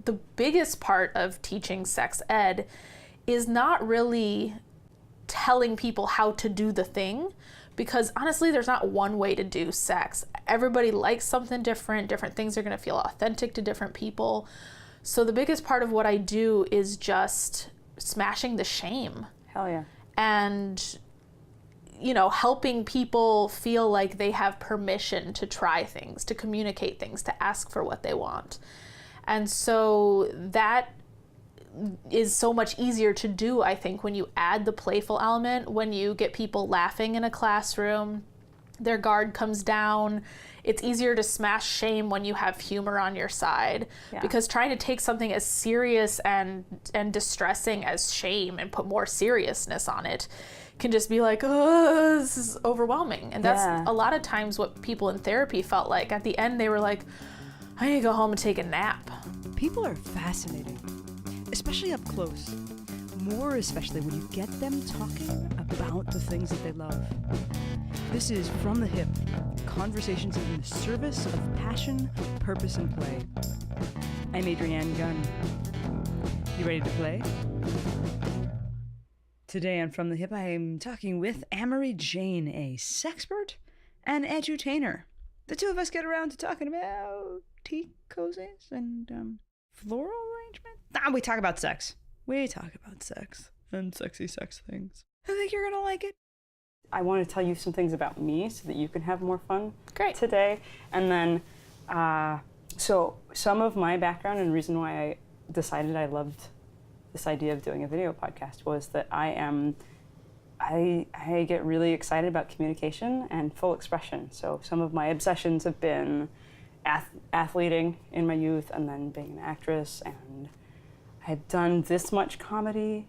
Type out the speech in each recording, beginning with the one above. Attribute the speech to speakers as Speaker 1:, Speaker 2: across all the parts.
Speaker 1: the biggest part of teaching sex ed is not really telling people how to do the thing, because honestly, there's not one way to do sex. Everybody likes something different. Different things are going to feel authentic to different people. So the biggest part of what I do is just smashing the shame.
Speaker 2: Hell yeah.
Speaker 1: And, you know, helping people feel like they have permission to try things, to communicate things, to ask for what they want. And so that is so much easier to do, I think, when you add the playful element, when you get people laughing in a classroom, their guard comes down. It's easier to smash shame when you have humor on your side, because trying to take something as serious and distressing as shame and put more seriousness on it can just be like, oh, this is overwhelming. And that's a lot of times what people in therapy felt like. At the end, they were like, I need to go home and take a nap.
Speaker 3: People are fascinating, especially up close. More especially when you get them talking about the things that they love. This is From the Hip, conversations in the service of passion, purpose, and play. I'm Adrianne Gunn. You ready to play? Today on From the Hip, I am talking with Amory Jane, a sexpert and edutainer. The two of us get around to talking about tea cozies and floral arrangement. We talk about sex. We talk about sex and sexy sex things. I think you're gonna like it.
Speaker 2: I want to tell you some things about me so that you can have more fun today. And then, so some of my background and reason why I decided I loved this idea of doing a video podcast was that I get really excited about communication and full expression. So some of my obsessions have been athleting in my youth, and then being an actress, and I've done this much comedy.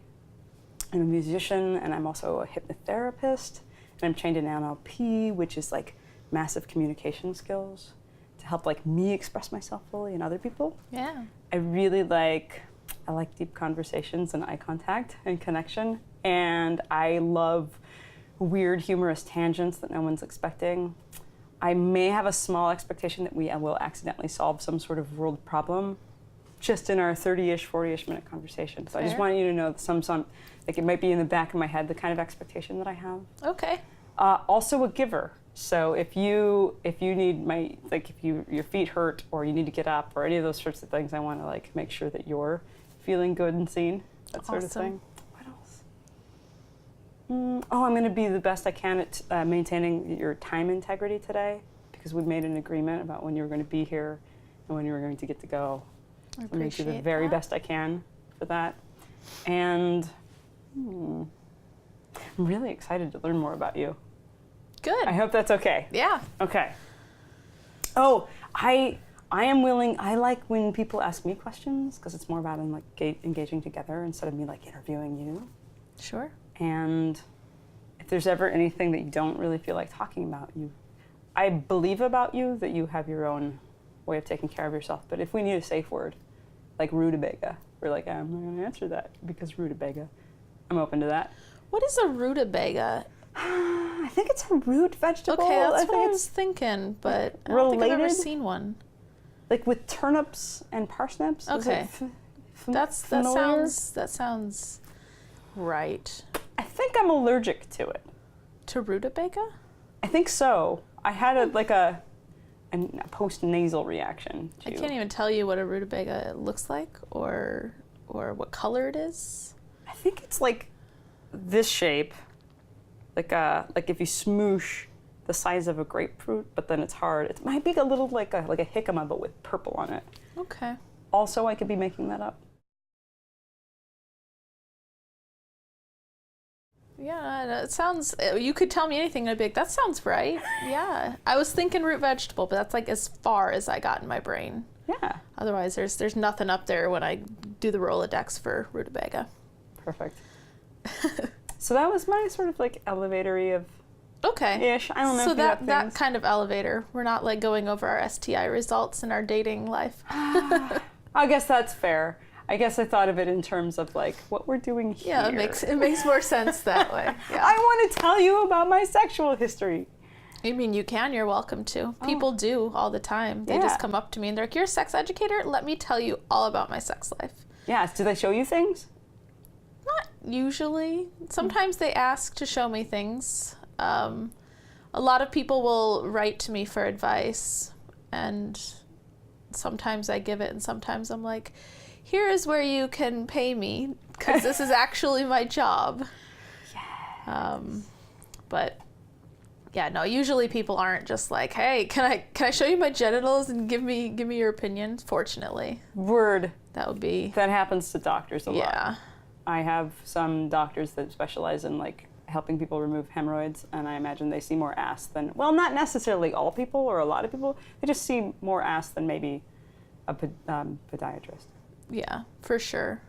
Speaker 2: I'm a musician, and I'm also a hypnotherapist, and I'm trained in NLP, which is like massive communication skills to help like me express myself fully and other people.
Speaker 1: Yeah.
Speaker 2: I like deep conversations and eye contact and connection, and I love weird humorous tangents that no one's expecting. I may have a small expectation that we will accidentally solve some sort of world problem just in our 30-ish, 40-ish minute conversation. So I just want you to know that some like it might be in the back of my head, the kind of expectation that I have.
Speaker 1: Okay.
Speaker 2: Also a giver. So if you need your feet hurt or you need to get up or any of those sorts of things, I want to like make sure that you're feeling good and seen, that sort of thing. What else? I'm going to be the best I can at maintaining your time integrity today, because we've made an agreement about when you're going to be here and when you're going to get to go.
Speaker 1: I
Speaker 2: I'm going to do the very best I can for that. And I'm really excited to learn more about you.
Speaker 1: Good.
Speaker 2: I hope that's okay.
Speaker 1: Yeah.
Speaker 2: Okay. Oh, I am willing. I like when people ask me questions, because it's more about them like engaging together instead of me like interviewing you.
Speaker 1: Sure.
Speaker 2: And if there's ever anything that you don't really feel like talking about, I believe about you that you have your own way of taking care of yourself. But if we need a safe word, like rutabaga, we're like, I'm not going to answer that because rutabaga. I'm open to that.
Speaker 1: What is a rutabaga?
Speaker 2: I think it's a root vegetable.
Speaker 1: Okay, that's what I was thinking, but I don't think I've ever seen one.
Speaker 2: Like with turnips and parsnips.
Speaker 1: Okay, that sounds right.
Speaker 2: I think I'm allergic to it.
Speaker 1: To rutabaga?
Speaker 2: I think so. I had a post-nasal reaction to.
Speaker 1: I can't even tell you what a rutabaga looks like or what color it is.
Speaker 2: I think it's like this shape, like if you smoosh the size of a grapefruit, but then it's hard. It might be a little like a jicama, but with purple on it.
Speaker 1: Okay.
Speaker 2: Also, I could be making that up.
Speaker 1: Yeah, it sounds, you could tell me anything and I'd be like, that sounds right. Yeah. I was thinking root vegetable, but that's like as far as I got in my brain.
Speaker 2: Yeah.
Speaker 1: Otherwise, there's nothing up there when I do the Rolodex for rutabaga.
Speaker 2: Perfect. So that was my sort of like elevator-y of ish. I don't know.
Speaker 1: So that kind of elevator. We're not like going over our STI results in our dating life.
Speaker 2: I guess that's fair. I guess I thought of it in terms of like what we're doing here.
Speaker 1: Yeah, it makes more sense that way. Yeah.
Speaker 2: I want to tell you about my sexual history.
Speaker 1: I mean, you can. You're welcome to. People do all the time. They just come up to me and they're like, "You're a sex educator? Let me tell you all about my sex life."
Speaker 2: Yes. Do they show you things?
Speaker 1: Not usually. Sometimes they ask to show me things. A lot of people will write to me for advice, and sometimes I give it, and sometimes I'm like, here is where you can pay me, because this is actually my job. But yeah, no, usually people aren't just like, hey, can I show you my genitals and give me your opinion? Fortunately.
Speaker 2: Word.
Speaker 1: That
Speaker 2: happens to doctors a lot.
Speaker 1: Yeah.
Speaker 2: I have some doctors that specialize in like helping people remove hemorrhoids, and I imagine they see more ass than, well, not necessarily all people or a lot of people. They just see more ass than maybe a podiatrist.
Speaker 1: Yeah, for sure.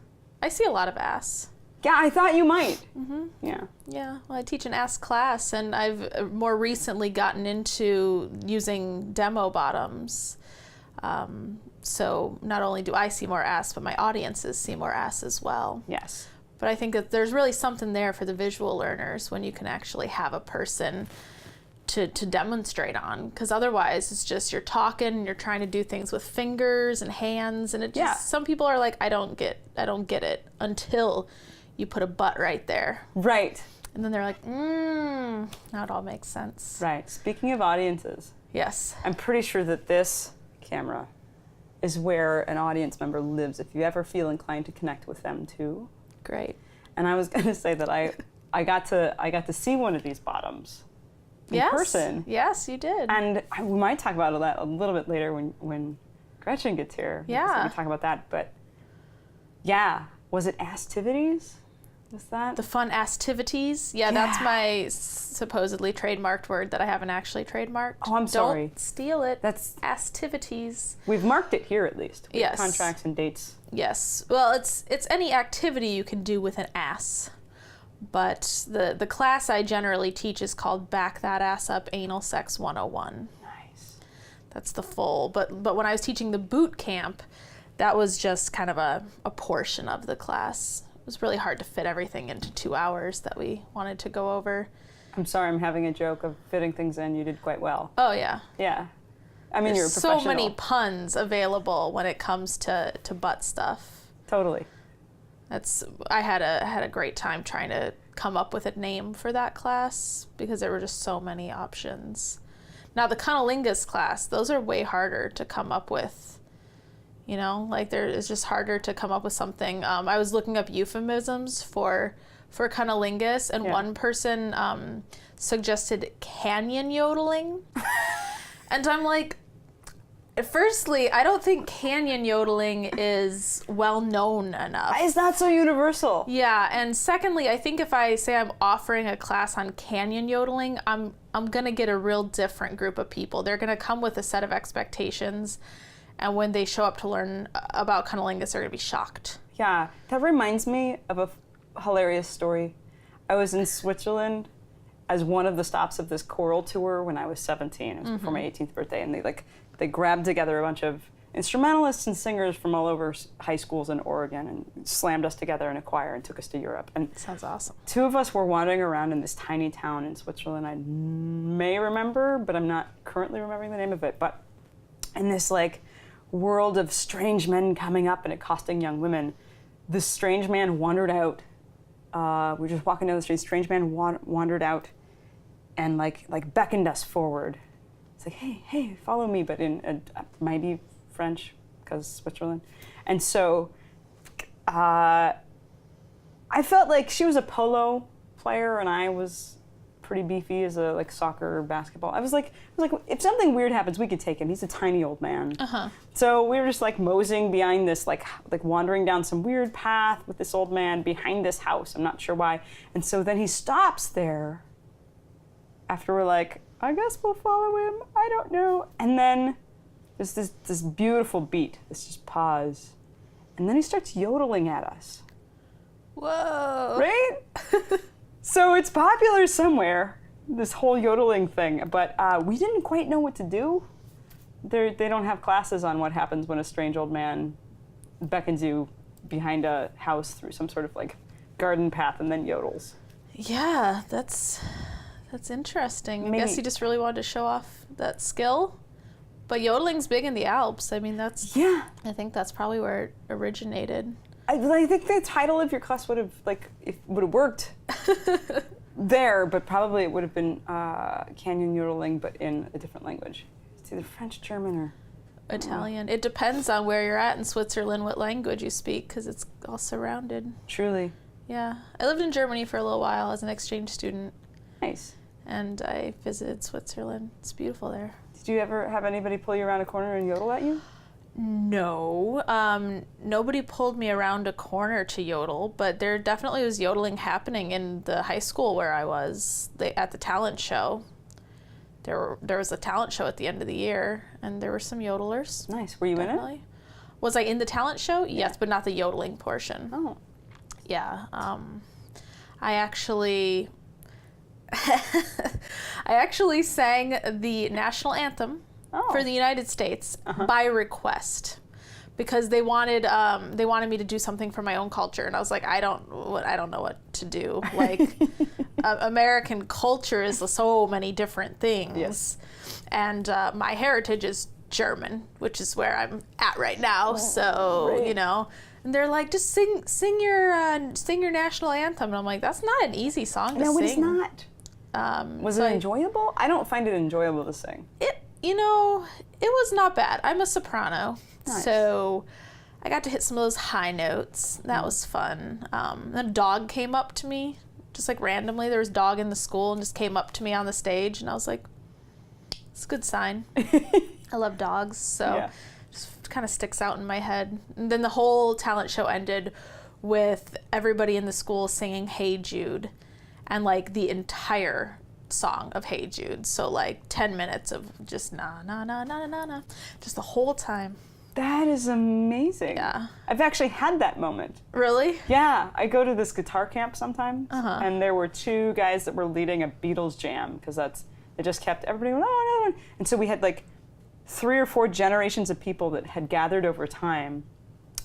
Speaker 1: I see a lot of ass.
Speaker 2: Yeah, I thought you might.
Speaker 1: Mm-hmm.
Speaker 2: Yeah.
Speaker 1: Yeah, well, I teach an ass class, and I've more recently gotten into using demo bottoms. So not only do I see more ass, but my audiences see more ass as well.
Speaker 2: Yes.
Speaker 1: But I think that there's really something there for the visual learners when you can actually have a person to demonstrate on, because otherwise it's just you're talking and you're trying to do things with fingers and hands, and it just some people are like, I don't get it until you put a butt right there.
Speaker 2: Right.
Speaker 1: And then they're like, now it all makes sense.
Speaker 2: Right. Speaking of audiences.
Speaker 1: Yes.
Speaker 2: I'm pretty sure that this camera is where an audience member lives if you ever feel inclined to connect with them too.
Speaker 1: Great.
Speaker 2: And I was going to say that I got to see one of these bottoms in person.
Speaker 1: Yes, you did.
Speaker 2: And we might talk about that a little bit later when Gretchen gets here.
Speaker 1: Yeah.
Speaker 2: We talk about that. But yeah, was it Astivities? Was that?
Speaker 1: The fun astivities? Yeah, that's my supposedly trademarked word that I haven't actually trademarked.
Speaker 2: Oh, I'm sorry.
Speaker 1: Don't steal it.
Speaker 2: That's
Speaker 1: astivities.
Speaker 2: We've marked it here at least. With
Speaker 1: Yes.
Speaker 2: Contracts and dates.
Speaker 1: Yes. Well, it's any activity you can do with an ass. But the class I generally teach is called Back That Ass Up Anal Sex 101.
Speaker 2: Nice.
Speaker 1: That's the full. But when I was teaching the boot camp, that was just kind of a portion of the class. It was really hard to fit everything into 2 hours that we wanted to go over.
Speaker 2: I'm sorry, I'm having a joke of fitting things in. You did quite well.
Speaker 1: Oh, yeah.
Speaker 2: Yeah. I mean, you're a
Speaker 1: There's
Speaker 2: professional.
Speaker 1: so many puns available when it comes to butt stuff.
Speaker 2: Totally.
Speaker 1: I had a great time trying to come up with a name for that class because there were just so many options. Now, the cunnilingus class, those are way harder to come up with. You know, like it's just harder to come up with something. I was looking up euphemisms for cunnilingus, and one person suggested canyon yodeling. And I'm like, firstly, I don't think canyon yodeling is well known enough.
Speaker 2: It's not so universal.
Speaker 1: Yeah, and secondly, I think if I say I'm offering a class on canyon yodeling, I'm gonna get a real different group of people. They're gonna come with a set of expectations. And when they show up to learn about cunnilingus, they're going to be shocked.
Speaker 2: Yeah, that reminds me of a hilarious story. I was in Switzerland as one of the stops of this choral tour when I was 17. It was before my 18th birthday, and they grabbed together a bunch of instrumentalists and singers from all over high schools in Oregon and slammed us together in a choir and took us to Europe. And
Speaker 1: sounds awesome.
Speaker 2: 2 of us were wandering around in this tiny town in Switzerland. I may remember, but I'm not currently remembering the name of it. But in this world of strange men coming up and accosting young women, this strange man wandered out. We were just walking down the street. Strange man wandered out and beckoned us forward. It's like, hey, follow me, but in might be French because Switzerland. And so I felt like she was a polo player and I was pretty beefy as a soccer or basketball. I was like, if something weird happens, we could take him. He's a tiny old man. So we were just moseying behind this, wandering down some weird path with this old man behind this house. I'm not sure why. And so then he stops there after we're like, I guess we'll follow him. I don't know. And then there's this beautiful beat, this just pause. And then he starts yodeling at us.
Speaker 1: Whoa.
Speaker 2: Right? So it's popular somewhere, this whole yodeling thing, but we didn't quite know what to do. They don't have classes on what happens when a strange old man beckons you behind a house through some sort of garden path and then yodels.
Speaker 1: Yeah, that's That's interesting. I guess he just really wanted to show off that skill. But yodeling's big in the Alps. I mean, that's...
Speaker 2: Yeah.
Speaker 1: I think that's probably where it originated.
Speaker 2: I think the title of your class would have worked there, but probably it would have been canyon yodeling, but in a different language. It's either French, German, or...
Speaker 1: Italian. It depends on where you're at in Switzerland, what language you speak, because it's all surrounded.
Speaker 2: Truly.
Speaker 1: Yeah. I lived in Germany for a little while as an exchange student.
Speaker 2: Nice.
Speaker 1: And I visited Switzerland. It's beautiful there.
Speaker 2: Did you ever have anybody pull you around a corner and yodel at you?
Speaker 1: No. Nobody pulled me around a corner to yodel, but there definitely was yodeling happening in the high school where I was, at the talent show. There was a talent show at the end of the year, and there were some yodelers.
Speaker 2: Nice. Were you in it?
Speaker 1: Was I in the talent show? Yes, but not the yodeling portion.
Speaker 2: Oh.
Speaker 1: Yeah. I actually sang the national anthem for the United States by request, because they wanted me to do something for my own culture, and I was like, I don't know what to do. Like, American culture is so many different things.
Speaker 2: Yes.
Speaker 1: And my heritage is German, which is where I'm at right now. So
Speaker 2: great.
Speaker 1: you know, and they're like, just sing your national anthem, and I'm like, that's not an easy song to sing.
Speaker 2: No, it's not. Was it enjoyable? I don't find it enjoyable to sing.
Speaker 1: It was not bad. I'm a soprano,
Speaker 2: nice.
Speaker 1: So I got to hit some of those high notes. That was fun. Then a dog came up to me, just like randomly. There was a dog in the school and just came up to me on the stage, and I was like, it's a good sign. I love dogs, so
Speaker 2: yeah.
Speaker 1: Just kind of sticks out in my head. And then the whole talent show ended with everybody in the school singing Hey Jude, and like the entire song of Hey Jude. So like 10 minutes of just na na na na na na, just the whole time.
Speaker 2: That is amazing.
Speaker 1: Yeah.
Speaker 2: I've actually had that moment.
Speaker 1: Really?
Speaker 2: Yeah. I go to this guitar camp sometimes, and there were two guys that were leading a Beatles jam, because they just kept everybody going, oh, no. And so we had like 3 or 4 generations of people that had gathered over time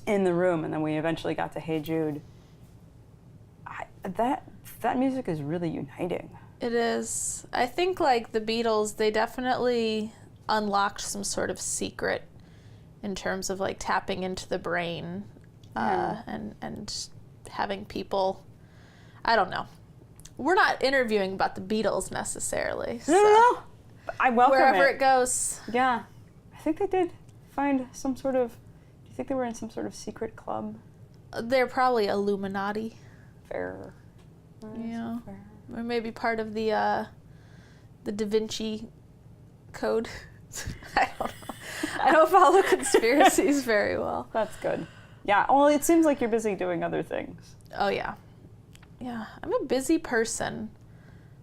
Speaker 2: in the room, and then we eventually got to Hey Jude. That music is really uniting.
Speaker 1: It is. I think like the Beatles, they definitely unlocked some sort of secret in terms of like tapping into the brain, and having people, I don't know. We're not interviewing about the Beatles necessarily. So
Speaker 2: No. I welcome
Speaker 1: wherever it goes.
Speaker 2: Yeah. I think they did find some sort of, do you think they were in some sort of secret club?
Speaker 1: They're probably Illuminati.
Speaker 2: Fair.
Speaker 1: Yeah. Fair. Or maybe part of the Da Vinci Code. I don't know. I don't follow conspiracies very well.
Speaker 2: That's good. Yeah, well, it seems like you're busy doing other things.
Speaker 1: Oh, yeah. Yeah, I'm a busy person.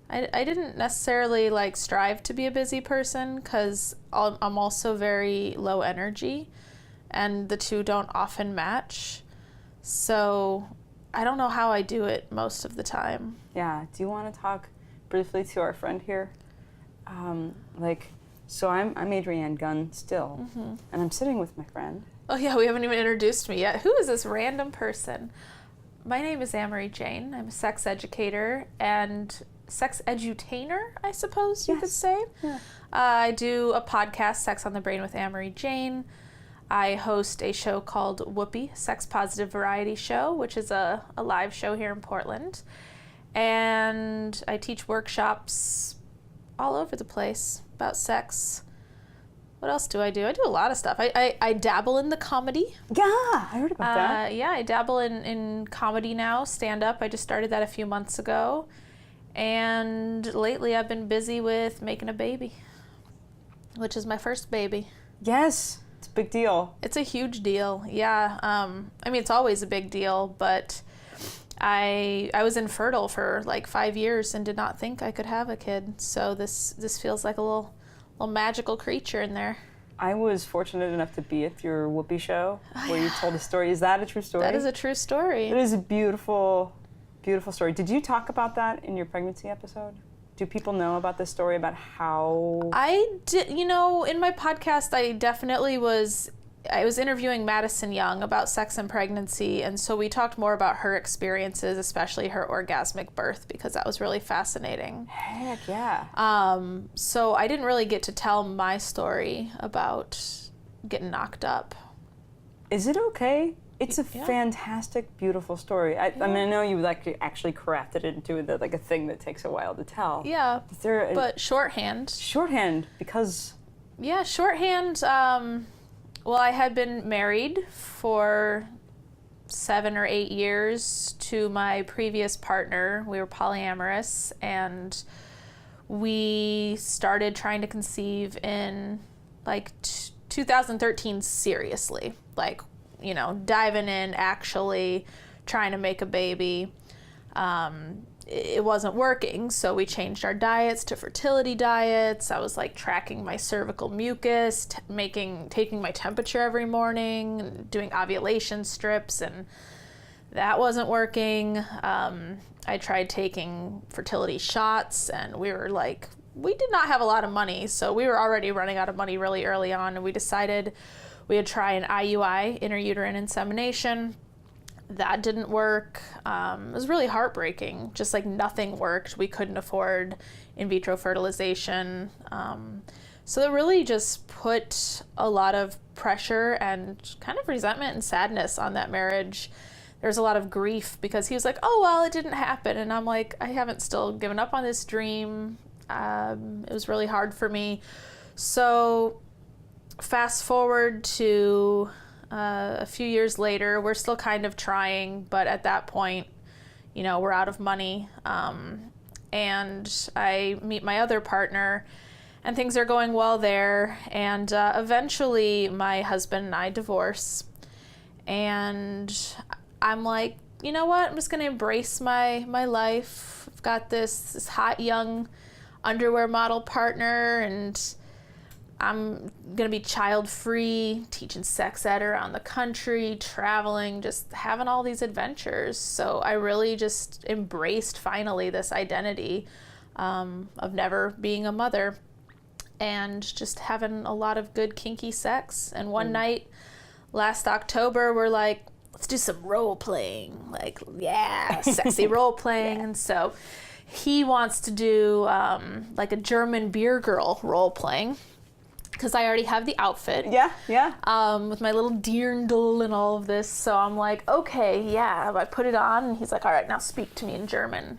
Speaker 1: I didn't necessarily like strive to be a busy person, because I'm also very low energy, and the two don't often match. So I don't know how I do it most of the time.
Speaker 2: Yeah. Do you want to talk briefly to our friend here? So I'm Adrianne Gunn still, and I'm sitting with my friend.
Speaker 1: Oh yeah, we haven't even introduced me yet. Who is this random person? My name is Amory Jane. I'm a sex educator and sex edutainer, I suppose you could say.
Speaker 2: Yeah.
Speaker 1: I do a podcast, Sex on the Brain with Amory Jane. I host a show called Whoopee, Sex Positive Variety Show, which is a live show here in Portland. And I teach workshops all over the place about sex. What else do? I do a lot of stuff. I dabble in the comedy.
Speaker 2: Yeah, I heard about that.
Speaker 1: Yeah, I dabble in comedy now, stand-up. I just started that a few months ago. And lately I've been busy with making a baby, which is my first baby.
Speaker 2: Yes, it's a big deal.
Speaker 1: It's a huge deal, yeah. I mean, it's always a big deal, but I was infertile for like 5 years and did not think I could have a kid. So this feels like a little magical creature in there.
Speaker 2: I was fortunate enough to be at your Whoopee show where you told a story. Is that a true story?
Speaker 1: That is a true story.
Speaker 2: It is a beautiful, beautiful story. Did you talk about that in your pregnancy episode? Do people know about this story, about how...
Speaker 1: I did, in my podcast, I definitely was I was interviewing Madison Young about sex and pregnancy, and so we talked more about her experiences, especially her orgasmic birth, because that was really fascinating.
Speaker 2: Heck yeah.
Speaker 1: So I didn't really get to tell my story about getting knocked up.
Speaker 2: Is it okay? It's a fantastic, beautiful story. I mean, I know you actually crafted it into like a thing that takes a while to tell.
Speaker 1: Yeah, but shorthand.
Speaker 2: Shorthand, because...
Speaker 1: Yeah, shorthand. Well, I had been married for 7 or 8 years to my previous partner. We were polyamorous, and we started trying to conceive in 2013 seriously. Diving in, actually trying to make a baby. It wasn't working, so we changed our diets to fertility diets. I was tracking my cervical mucus, taking my temperature every morning, doing ovulation strips, and that wasn't working. I tried taking fertility shots, and we did not have a lot of money, so we were already running out of money really early on, and we decided we would try an IUI, intrauterine insemination. That didn't work. It was really heartbreaking. Just nothing worked. We couldn't afford in vitro fertilization. So it really just put a lot of pressure and kind of resentment and sadness on that marriage. There was a lot of grief because he was like, oh, well, it didn't happen. And I'm like, I haven't still given up on this dream. It was really hard for me. So fast forward to a few years later, we're still kind of trying, but at that point, we're out of money. And I meet my other partner, and things are going well there. And eventually, my husband and I divorce. And I'm like, you know what? I'm just going to embrace my life. I've got this hot, young underwear model partner, and I'm going to be child-free, teaching sex ed around the country, traveling, just having all these adventures. So I really just embraced, finally, this identity of never being a mother and just having a lot of good, kinky sex. And one night, last October, we're like, let's do some role-playing. Sexy role-playing. Yeah. And so he wants to do a German beer girl role-playing, because I already have the outfit. Yeah. With my little dirndl and all of this. So I'm like, okay, yeah. I put it on, and he's like, all right, now speak to me in German.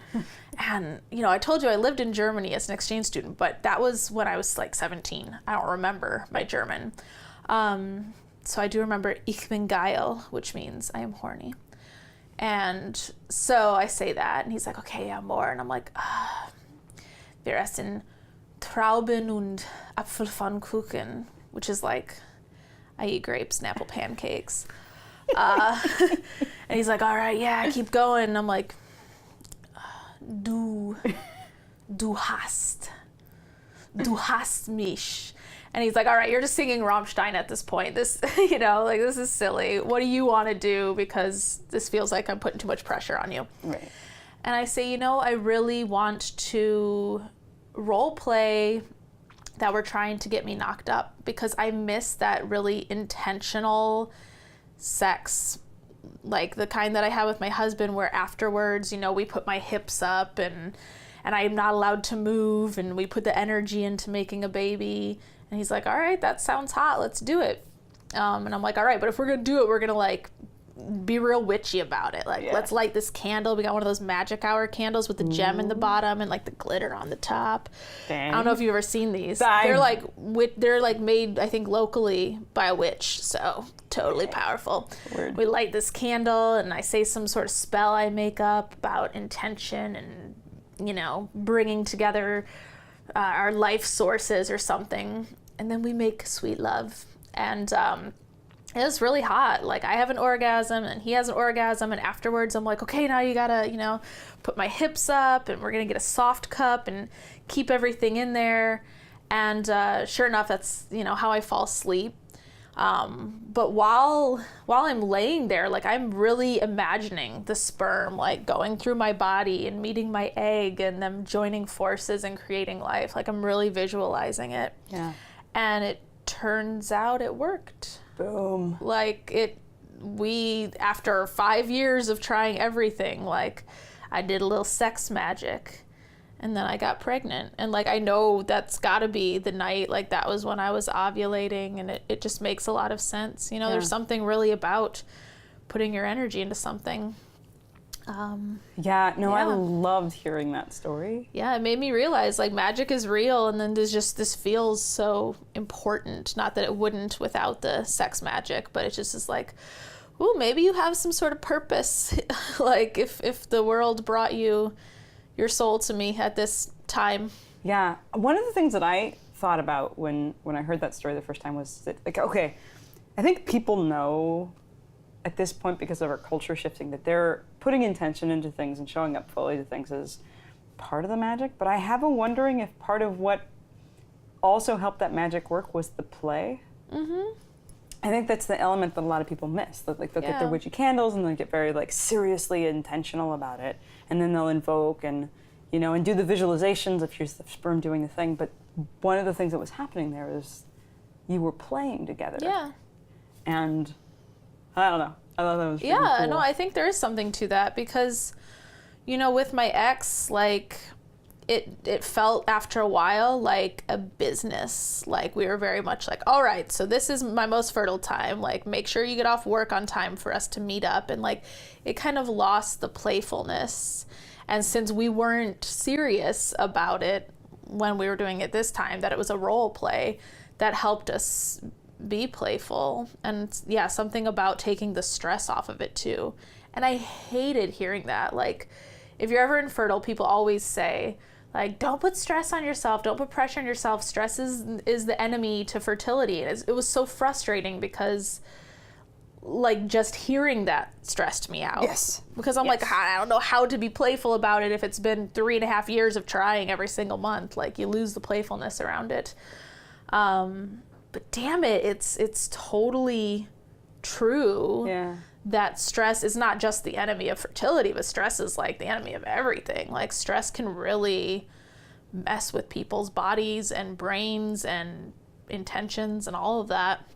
Speaker 1: And, I told you I lived in Germany as an exchange student, but that was when I was 17. I don't remember my German. So I do remember ich bin geil, which means I am horny. And so I say that, and he's like, okay, yeah, more. And I'm like, wir essen Trauben und Apfelpfannkuchen, which is I eat grapes and apple pancakes. And he's like, all right, yeah, keep going. And I'm like, du hast mich. And he's like, all right, you're just singing Rammstein at this point. This, this is silly. What do you want to do? Because this feels like I'm putting too much pressure on you.
Speaker 2: Right.
Speaker 1: And I say, I really want to role play that we're trying to get me knocked up, because I miss that really intentional sex, the kind that I had with my husband, where afterwards, we put my hips up and I'm not allowed to move, and we put the energy into making a baby. And he's like, all right, that sounds hot, let's do it. And I'm like, all right, but if we're gonna do it, we're gonna be real witchy about it. Let's light this candle. We got one of those magic hour candles with the gem in the bottom and the glitter on the top. Dang. I don't know if you've ever seen these. They're made, I think, locally by a witch. So totally powerful. Weird. We light this candle, and I say some sort of spell I make up about intention and, bringing together our life sources or something. And then we make sweet love. And it was really hot. I have an orgasm, and he has an orgasm, and afterwards I'm like, okay, now you gotta, put my hips up, and we're gonna get a soft cup and keep everything in there. And sure enough, that's, how I fall asleep. But while I'm laying there, I'm really imagining the sperm, going through my body and meeting my egg and them joining forces and creating life. I'm really visualizing it. Yeah. And it turns out it worked.
Speaker 2: Boom.
Speaker 1: Like after 5 years of trying everything, like I did a little sex magic and then I got pregnant. And like, I know that's gotta be the night, like that was when I was ovulating, and it just makes a lot of sense. You know, there's something really about putting your energy into something.
Speaker 2: I loved hearing that story.
Speaker 1: Yeah, it made me realize like magic is real, and then this feels so important. Not that it wouldn't without the sex magic, but it just is like, ooh, maybe you have some sort of purpose. Like if the world brought your soul to me at this time.
Speaker 2: Yeah, one of the things that I thought about when I heard that story the first time was that, like, okay, I think people know at this point, because of our culture shifting, that they're putting intention into things and showing up fully to things is part of the magic. But I have a wondering if part of what also helped that magic work was the play. Mm-hmm. I think that's the element that a lot of people miss. That like get their witchy candles and they get very like seriously intentional about it, and then they'll invoke and and do the visualizations of here's the sperm doing the thing. But one of the things that was happening there is you were playing together.
Speaker 1: Yeah.
Speaker 2: And I don't know. I thought that was really cool.
Speaker 1: No, I think there is something to that because, with my ex, like, it felt after a while like a business. Like, we were very much like, all right, so this is my most fertile time. Like, make sure you get off work on time for us to meet up. And, like, it kind of lost the playfulness. And since we weren't serious about it when we were doing it this time, that it was a role play, that helped us be playful. And something about taking the stress off of it too. And I hated hearing that. Like, if you're ever infertile, people always say, like, don't put stress on yourself, don't put pressure on yourself, stress is the enemy to fertility. And it was so frustrating because, like, just hearing that stressed me out.
Speaker 2: Yes.
Speaker 1: Because I'm like, I don't know how to be playful about it if it's been 3.5 years of trying every single month. Like, you lose the playfulness around it. But damn it, it's totally true that stress is not just the enemy of fertility, but stress is like the enemy of everything. Like, stress can really mess with people's bodies and brains and intentions and all of that.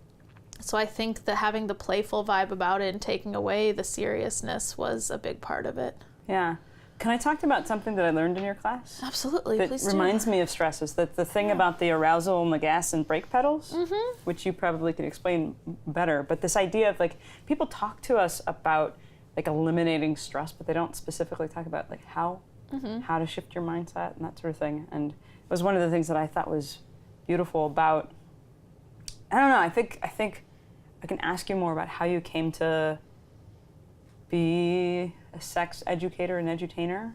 Speaker 1: So I think that having the playful vibe about it and taking away the seriousness was a big part of it.
Speaker 2: Yeah. Can I talk about something that I learned in your class?
Speaker 1: Absolutely,
Speaker 2: please do. That reminds me of stress is that the thing about the arousal and the gas and brake pedals, which you probably could explain better, but this idea of like, people talk to us about like eliminating stress, but they don't specifically talk about like how to shift your mindset and that sort of thing. And it was one of the things that I thought was beautiful about, I don't know, I think I can ask you more about how you came to be a sex educator and edutainer,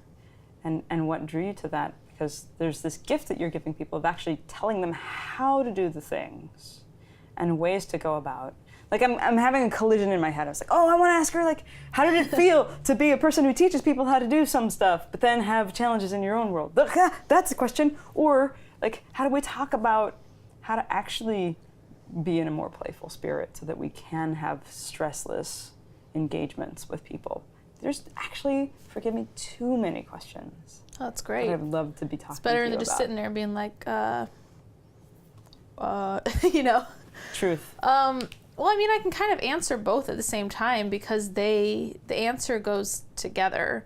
Speaker 2: and what drew you to that, because there's this gift that you're giving people of actually telling them how to do the things and ways to go about. Like, I'm having a collision in my head. I was like, oh, I want to ask her, like, how did it feel to be a person who teaches people how to do some stuff, but then have challenges in your own world? That's the question. Or, like, how do we talk about how to actually be in a more playful spirit so that we can have stressless engagements with people? There's actually, forgive me, too many questions.
Speaker 1: Oh, that's great.
Speaker 2: I'd love to be talking to you about.
Speaker 1: It's better than just sitting there being like,
Speaker 2: Truth.
Speaker 1: Well, I mean, I can kind of answer both at the same time because the answer goes together.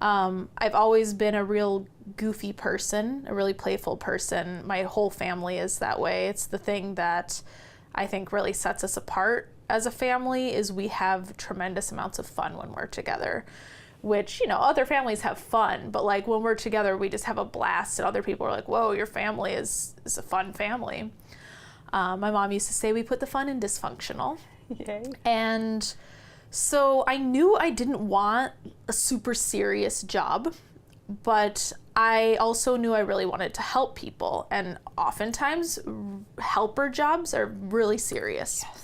Speaker 1: I've always been a real goofy person, a really playful person. My whole family is that way. It's the thing that I think really sets us apart as a family is we have tremendous amounts of fun when we're together, which, other families have fun, but like when we're together, we just have a blast and other people are like, whoa, your family is a fun family. My mom used to say we put the fun in dysfunctional.
Speaker 2: Yay.
Speaker 1: And so I knew I didn't want a super serious job, but I also knew I really wanted to help people. And oftentimes helper jobs are really serious. Yes.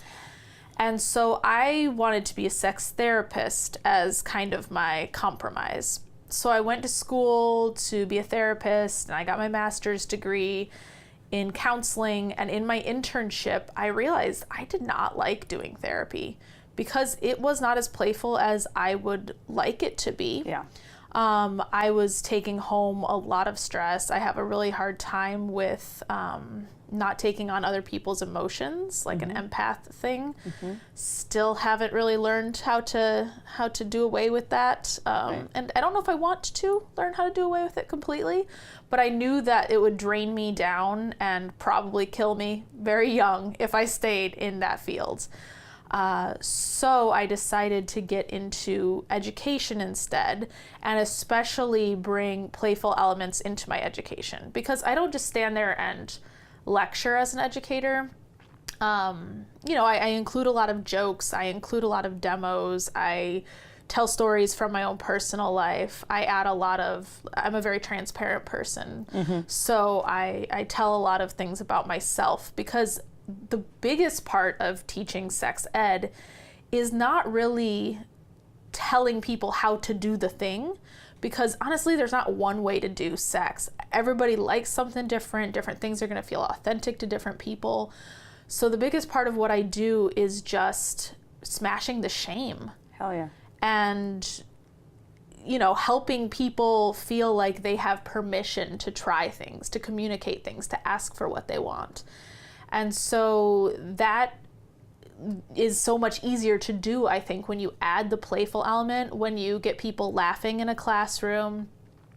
Speaker 1: And so I wanted to be a sex therapist as kind of my compromise. So I went to school to be a therapist and I got my master's degree in counseling. And in my internship, I realized I did not like doing therapy because it was not as playful as I would like it to be.
Speaker 2: Yeah.
Speaker 1: I was taking home a lot of stress. I have a really hard time with not taking on other people's emotions, like an empath thing. Still haven't really learned how to do away with that. And I don't know if I want to learn how to do away with it completely, but I knew that it would drain me down and probably kill me very young if I stayed in that field. So I decided to get into education instead, and especially bring playful elements into my education, because I don't just stand there and lecture as an educator. I include a lot of jokes, I include a lot of demos, I tell stories from my own personal life. I'm a very transparent person. So I tell a lot of things about myself, because the biggest part of teaching sex ed is not really telling people how to do the thing, because honestly, there's not one way to do sex. Everybody likes something different. Different things are going to feel authentic to different people. So the biggest part of what I do is just smashing the shame.
Speaker 2: Hell yeah.
Speaker 1: And, helping people feel like they have permission to try things, to communicate things, to ask for what they want. And so that is so much easier to do, I think, when you add the playful element, when you get people laughing in a classroom,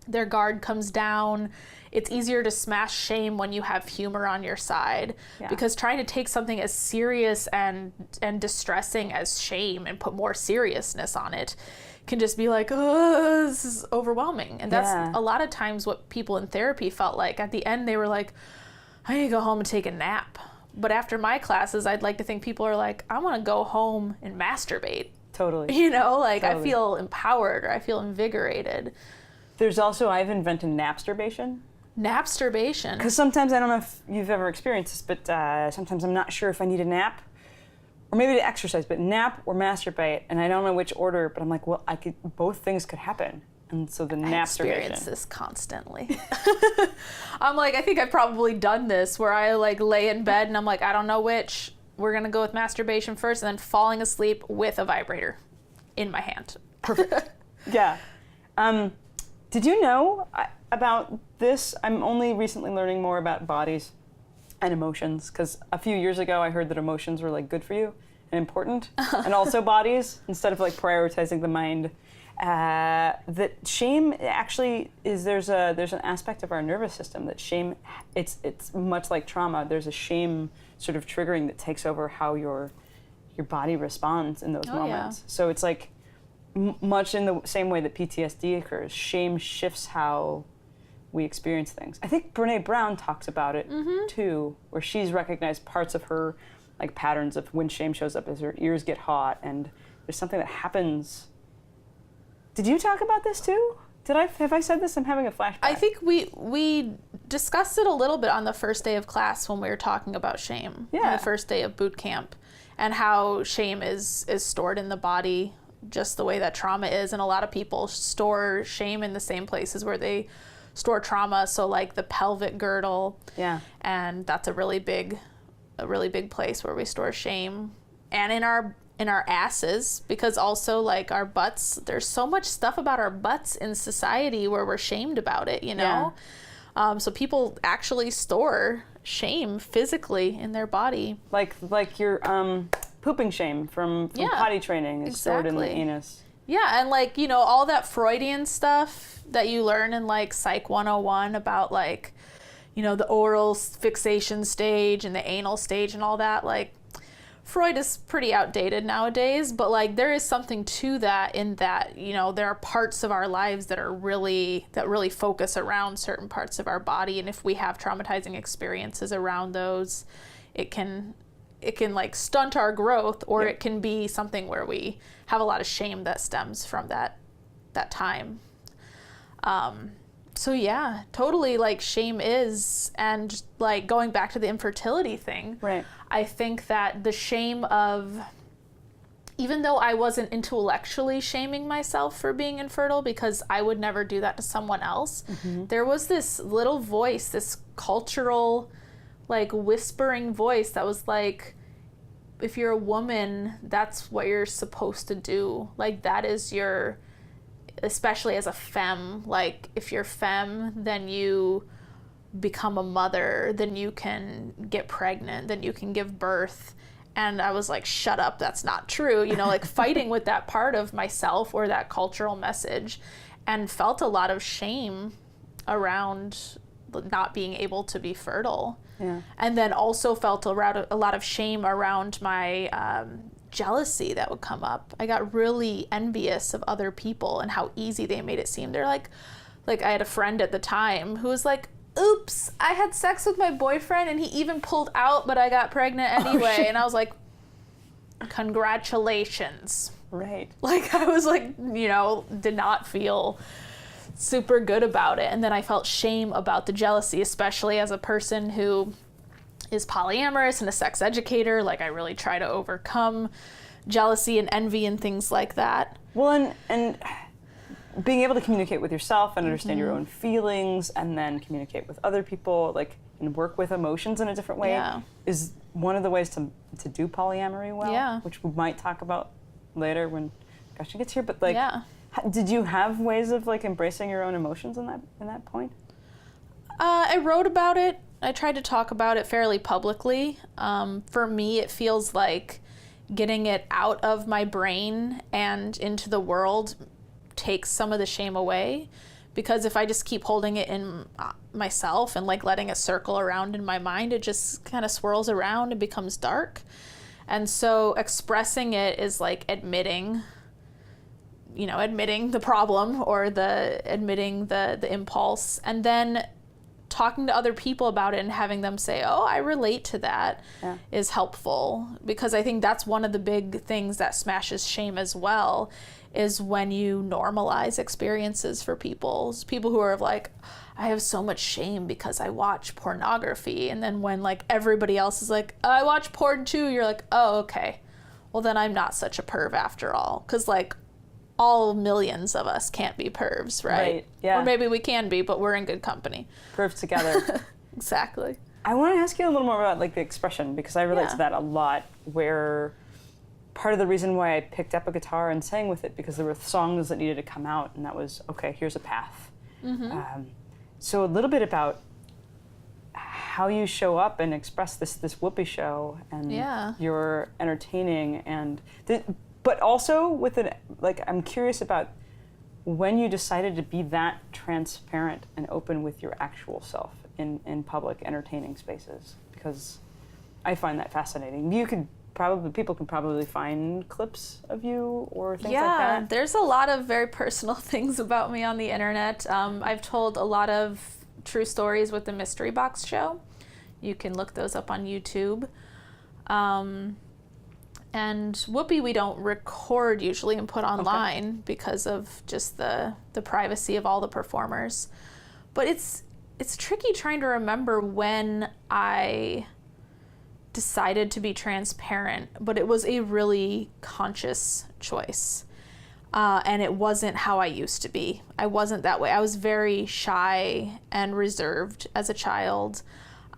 Speaker 1: their guard comes down. It's easier to smash shame when you have humor on your side, because trying to take something as serious and distressing as shame and put more seriousness on it can just be like, oh, this is overwhelming. And that's a lot of times what people in therapy felt like. At the end, they were like, I need to go home and take a nap. But after my classes, I'd like to think people are like, I want to go home and masturbate.
Speaker 2: Totally.
Speaker 1: Totally. I feel empowered, or I feel invigorated.
Speaker 2: There's also, I've invented napsturbation.
Speaker 1: Napsturbation?
Speaker 2: Because sometimes, I don't know if you've ever experienced this, but sometimes I'm not sure if I need a nap, or maybe to exercise, but nap or masturbate, and I don't know which order, but I'm like, well, both things could happen. And so the napsturbation. I experience
Speaker 1: this constantly. I'm like, I think I've probably done this, where I lay in bed and I'm like, I don't know which. We're going to go with masturbation first, and then falling asleep with a vibrator in my hand.
Speaker 2: Perfect. Yeah. Did you know about this? I'm only recently learning more about bodies and emotions, because a few years ago I heard that emotions were good for you and important, and also bodies, instead of prioritizing the mind. That shame actually is, there's an aspect of our nervous system that shame, it's much like trauma. There's a shame sort of triggering that takes over how your body responds in those moments. So it's much in the same way that PTSD occurs. Shame shifts how we experience things. I think Brene Brown talks about it too, where she's recognized parts of her patterns of when shame shows up as her ears get hot, and there's something that happens. Did you talk about this too? Have I said this? I'm having a flashback.
Speaker 1: I think we discussed it a little bit on the first day of class when we were talking about shame.
Speaker 2: Yeah.
Speaker 1: On the first day of boot camp, and how shame is stored in the body just the way that trauma is. And a lot of people store shame in the same places where they store trauma. So the pelvic girdle.
Speaker 2: Yeah. And
Speaker 1: that's a really big place where we store shame. And in our asses, because also our butts, there's so much stuff about our butts in society where we're shamed about it, so people actually store shame physically in their body, like
Speaker 2: your pooping shame from potty training is stored in the anus.
Speaker 1: And all that Freudian stuff that you learn in Psych 101 about the oral fixation stage and the anal stage and all that, Freud is pretty outdated nowadays, but there is something to that, in that, there are parts of our lives that really focus around certain parts of our body. And if we have traumatizing experiences around those, it can stunt our growth, or it can be something where we have a lot of shame that stems from that time. So yeah, totally, shame is, and going back to the infertility thing,
Speaker 2: right?
Speaker 1: I think that the shame of, even though I wasn't intellectually shaming myself for being infertile, because I would never do that to someone else, there was this little voice, this cultural, whispering voice that was if you're a woman, that's what you're supposed to do. That is your, especially as a femme, if you're femme, then you become a mother, then you can get pregnant, then you can give birth. And I was like, shut up, that's not true. You know, like fighting with that part of myself or that cultural message, and felt a lot of shame around not being able to be fertile.
Speaker 2: Yeah.
Speaker 1: And then also felt a lot of shame around my jealousy that would come up. I got really envious of other people and how easy they made it seem. They're like I had a friend at the time who was like, oops, I had sex with my boyfriend and he even pulled out, but I got pregnant anyway. And I was like, congratulations.
Speaker 2: Right.
Speaker 1: Like, I was like, you know, did not feel super good about it. And then I felt shame about the jealousy, especially as a person who is polyamorous and a sex educator. Like, I really try to overcome jealousy and envy and things like that.
Speaker 2: Well, and being able to communicate with yourself and understand your own feelings, and then communicate with other people, like, and work with emotions in a different way, is one of the ways to do polyamory well, which we might talk about later when Gretchen gets here. But like, did you have ways of like embracing your own emotions in that point?
Speaker 1: I wrote about it. I tried to talk about it fairly publicly. For me, it feels like getting it out of my brain and into the world takes some of the shame away, because if I just keep holding it in myself and like letting it circle around in my mind, it just kind of swirls around and becomes dark. And so expressing it is like admitting the problem, or admitting the impulse, and then talking to other people about it and having them say, oh, I relate to that, is helpful. Because I think that's one of the big things that smashes shame as well, is when you normalize experiences for people who are like, I have so much shame because I watch pornography. And then when like everybody else is like, I watch porn too, you're like, oh, okay. Well, then I'm not such a perv after all. Because like all millions of us can't be pervs, right?
Speaker 2: Yeah.
Speaker 1: Or maybe we can be, but we're in good company.
Speaker 2: Pervs together.
Speaker 1: Exactly.
Speaker 2: I want to ask you a little more about like the expression, because I relate to that a lot, where part of the reason why I picked up a guitar and sang with it, because there were songs that needed to come out, and that was, okay, here's a path. So a little bit about how you show up and express this whoopee show, and you're entertaining, and but also with it, like, I'm curious about when you decided to be that transparent and open with your actual self in public entertaining spaces, because I find that fascinating. People can probably find clips of you or things like that.
Speaker 1: Yeah, there's a lot of very personal things about me on the internet. I've told a lot of true stories with the Mystery Box show. You can look those up on YouTube. And Whoopee we don't record usually and put online because of just the privacy of all the performers. But it's tricky trying to remember when I decided to be transparent, but it was a really conscious choice. And it wasn't how I used to be. I wasn't that way. I was very shy and reserved as a child.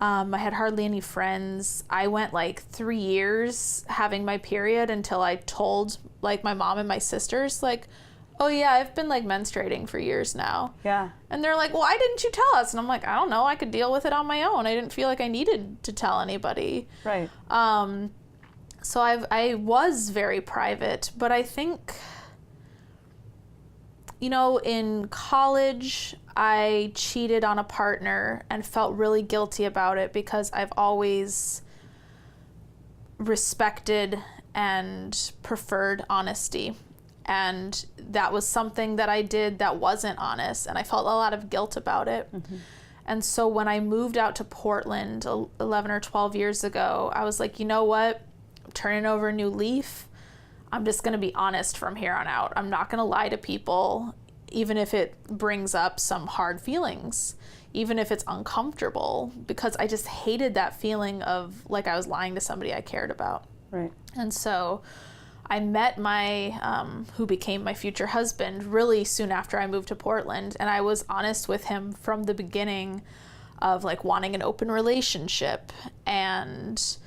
Speaker 1: I had hardly any friends. I went like 3 years having my period until I told like my mom and my sisters, like, oh yeah, I've been like menstruating for years now. Yeah. And they're like, why didn't you tell us? And I'm like, I don't know, I could deal with it on my own. I didn't feel like I needed to tell anybody. Right. So I was very private, but I think, you know, in college, I cheated on a partner and felt really guilty about it, because I've always respected and preferred honesty. And that was something that I did that wasn't honest, and I felt a lot of guilt about it. And so when I moved out to Portland 11 or 12 years ago, I was like, you know what? I'm turning over a new leaf. I'm just going to be honest from here on out. I'm not going to lie to people, even if it brings up some hard feelings, even if it's uncomfortable, because I just hated that feeling of like I was lying to somebody I cared about. Right. And so I met my, who became my future husband, really soon after I moved to Portland. And I was honest with him from the beginning of like wanting an open relationship and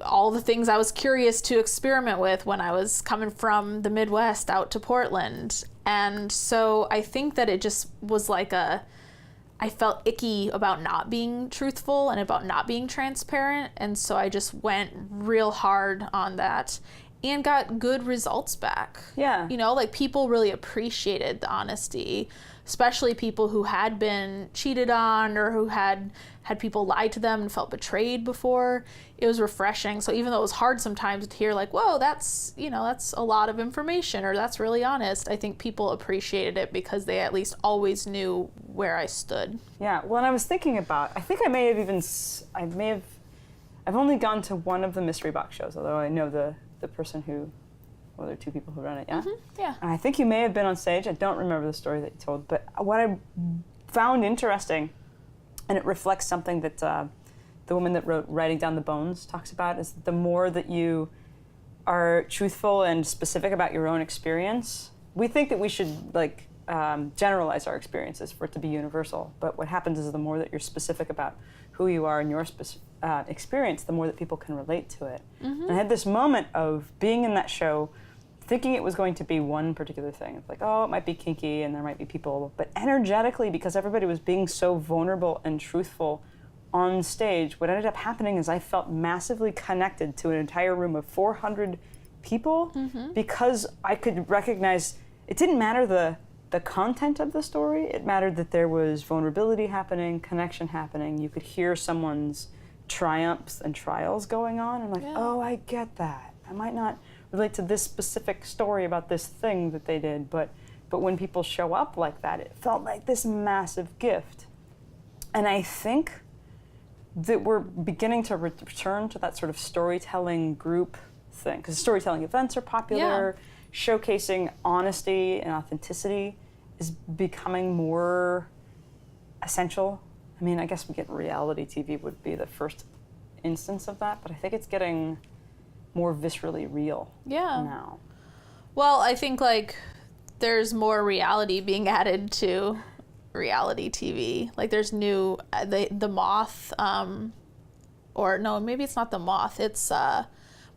Speaker 1: all the things I was curious to experiment with when I was coming from the Midwest out to Portland. And so I think that it just was like I I felt icky about not being truthful and about not being transparent. And so I just went real hard on that and got good results back.
Speaker 2: Yeah.
Speaker 1: You know, like people really appreciated the honesty, especially people who had been cheated on or who had people lie to them and felt betrayed before. It was refreshing. So even though it was hard sometimes to hear like, whoa, that's a lot of information or that's really honest, I think people appreciated it because they at least always knew where I stood.
Speaker 2: Yeah, well, and I was thinking about, I think I've only gone to one of the mystery box shows, although I know the person who, well, there are two people who run it, yeah?
Speaker 1: Mm-hmm, yeah.
Speaker 2: And I think you may have been on stage. I don't remember the story that you told, but what I found interesting, and it reflects something that the woman that wrote Writing Down the Bones talks about, is the more that you are truthful and specific about your own experience, we think that we should like generalize our experiences for it to be universal, but what happens is the more that you're specific about who you are and your experience, the more that people can relate to it. Mm-hmm. And I had this moment of being in that show, thinking it was going to be one particular thing. It's like, oh, it might be kinky and there might be people, but energetically, because everybody was being so vulnerable and truthful on stage, what ended up happening is I felt massively connected to an entire room of 400 people because I could recognize, it didn't matter the content of the story, it mattered that there was vulnerability happening, connection happening. You could hear someone's triumphs and trials going on. I'm like, oh, I get that. I might not relate to this specific story about this thing that they did, but when people show up like that, it felt like this massive gift. And I think that we're beginning to return to that sort of storytelling group thing, because storytelling events are popular, showcasing honesty and authenticity is becoming more essential. I mean, I guess we get reality TV would be the first instance of that, but I think it's getting more viscerally real now.
Speaker 1: Well, I think like there's more reality being added to reality TV. Like there's new, the Moth, or no, maybe it's not The Moth, it's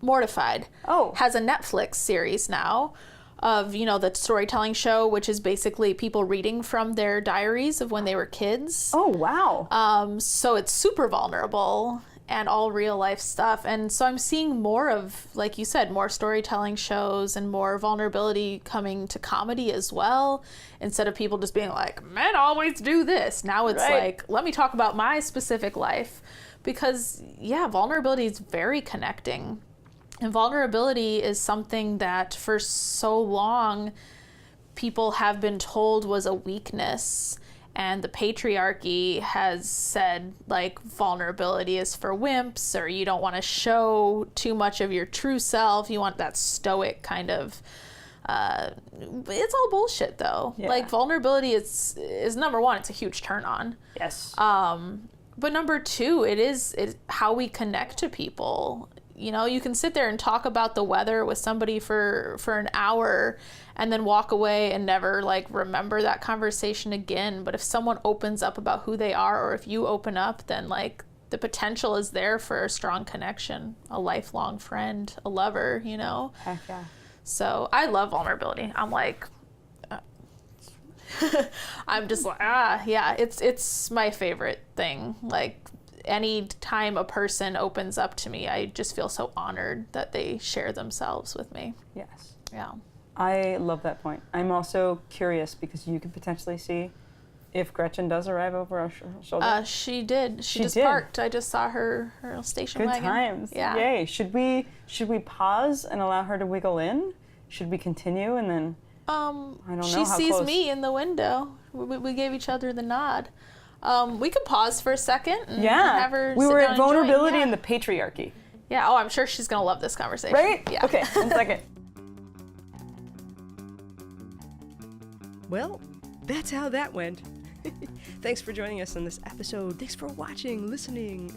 Speaker 1: Mortified. Has a Netflix series now of, the storytelling show, which is basically people reading from their diaries of when they were kids.
Speaker 2: Oh, wow.
Speaker 1: So it's super vulnerable and all real life stuff. And so I'm seeing more of, like you said, more storytelling shows and more vulnerability coming to comedy as well. Instead of people just being like, men always do this. Now it's like, let me talk about my specific life. Because, vulnerability is very connecting. And vulnerability is something that for so long people have been told was a weakness. And the patriarchy has said, like, vulnerability is for wimps, or you don't want to show too much of your true self. You want that stoic kind of, it's all bullshit, though. Yeah. Like, vulnerability is number one, it's a huge turn on.
Speaker 2: Yes.
Speaker 1: But number two, it's how we connect to people. You can sit there and talk about the weather with somebody for an hour and then walk away and never like remember that conversation again. But if someone opens up about who they are, or if you open up, then like the potential is there for a strong connection, a lifelong friend, a lover,
Speaker 2: Heck yeah. So
Speaker 1: I love vulnerability. I'm like, I'm just like, it's my favorite thing. Like, any time a person opens up to me, I just feel so honored that they share themselves with me.
Speaker 2: Yes.
Speaker 1: Yeah.
Speaker 2: I love that point. I'm also curious because you could potentially see if Gretchen does arrive over our shoulder.
Speaker 1: She did. She just parked. I just saw her station wagon.
Speaker 2: Good times.
Speaker 1: Yeah.
Speaker 2: Yay. Should we pause and allow her to wiggle in? Should we continue and then? I don't know.
Speaker 1: She sees me in the window. We gave each other the nod. We could pause for a second and have her
Speaker 2: we were at vulnerability
Speaker 1: and
Speaker 2: the patriarchy.
Speaker 1: Yeah, I'm sure she's going to love this conversation.
Speaker 2: Right?
Speaker 1: Yeah.
Speaker 2: Okay, 1 second.
Speaker 3: Well, that's how that went. Thanks for joining us on this episode. Thanks for watching, listening,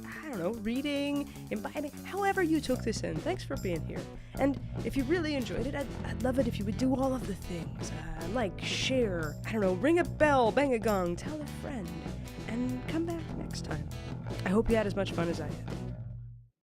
Speaker 3: reading, imbibing, however you took this in. Thanks for being here. And if you really enjoyed it, I'd love it if you would do all of the things. Like, share, ring a bell, bang a gong, tell a friend, and come back next time. I hope you had as much fun as I had.